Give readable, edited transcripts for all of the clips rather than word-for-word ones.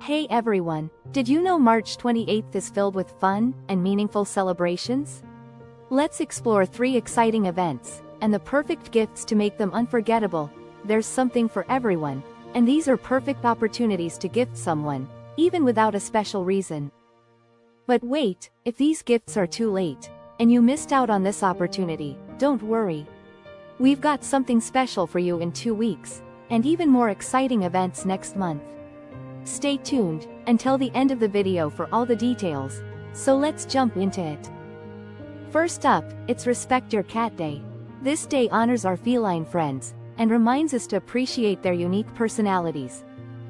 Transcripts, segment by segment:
Hey everyone, did you know March 28th is filled with fun and meaningful celebrations? Let's explore 3 exciting events, and the perfect gifts to make them unforgettable. There's something for everyone, and these are perfect opportunities to gift someone, even without a special reason. But wait, if these gifts are too late, and you missed out on this opportunity, don't worry. We've got something special for you in 2 weeks, and even more exciting events next month. Stay tuned until the end of the video for all the details, so let's jump into it. First up, it's Respect Your Cat Day. This day honors our feline friends, and reminds us to appreciate their unique personalities,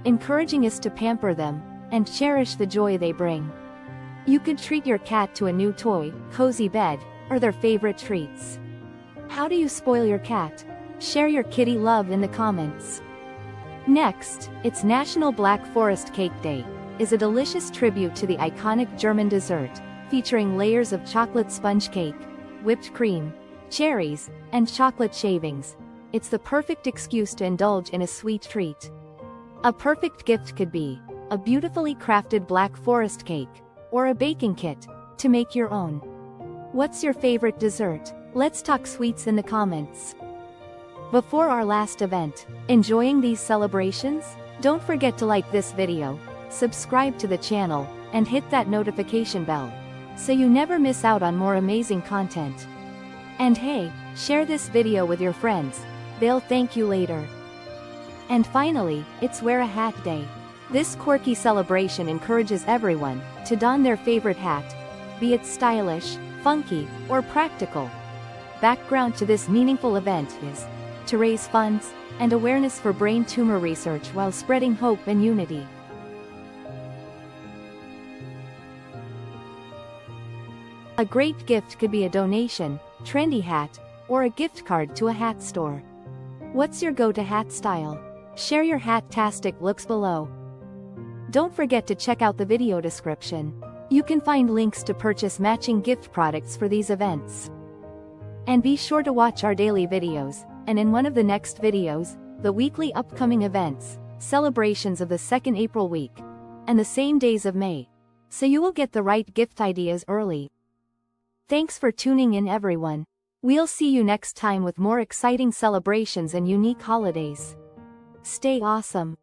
encouraging us to pamper them, and cherish the joy they bring. You could treat your cat to a new toy, cozy bed, or their favorite treats. How do you spoil your cat? Share your kitty love in the comments. Next, it's National Black Forest Cake Day, is a delicious tribute to the iconic German dessert, featuring layers of chocolate sponge cake, whipped cream, cherries, and chocolate shavings. It's the perfect excuse to indulge in a sweet treat. A perfect gift could be a beautifully crafted Black Forest cake, or a baking kit to make your own. What's your favorite dessert? Let's talk sweets in the comments. Before our last event, enjoying these celebrations? Don't forget to like this video, subscribe to the channel, and hit that notification bell, so you never miss out on more amazing content. And hey, share this video with your friends, they'll thank you later. And finally, it's Wear a Hat Day. This quirky celebration encourages everyone to don their favorite hat, be it stylish, funky, or practical. Background to this meaningful event is to raise funds and awareness for brain tumor research while spreading hope and unity. A great gift could be a donation, trendy hat, or a gift card to a hat store. What's your go-to hat style? Share your hat-tastic looks below. Don't forget to check out the video description. You can find links to purchase matching gift products for these events. And be sure to watch our daily videos, and in one of the next videos, the weekly upcoming events, celebrations of the 2nd April week, and the same days of May, so you will get the right gift ideas early. Thanks for tuning in everyone. We'll see you next time with more exciting celebrations and unique holidays. Stay awesome.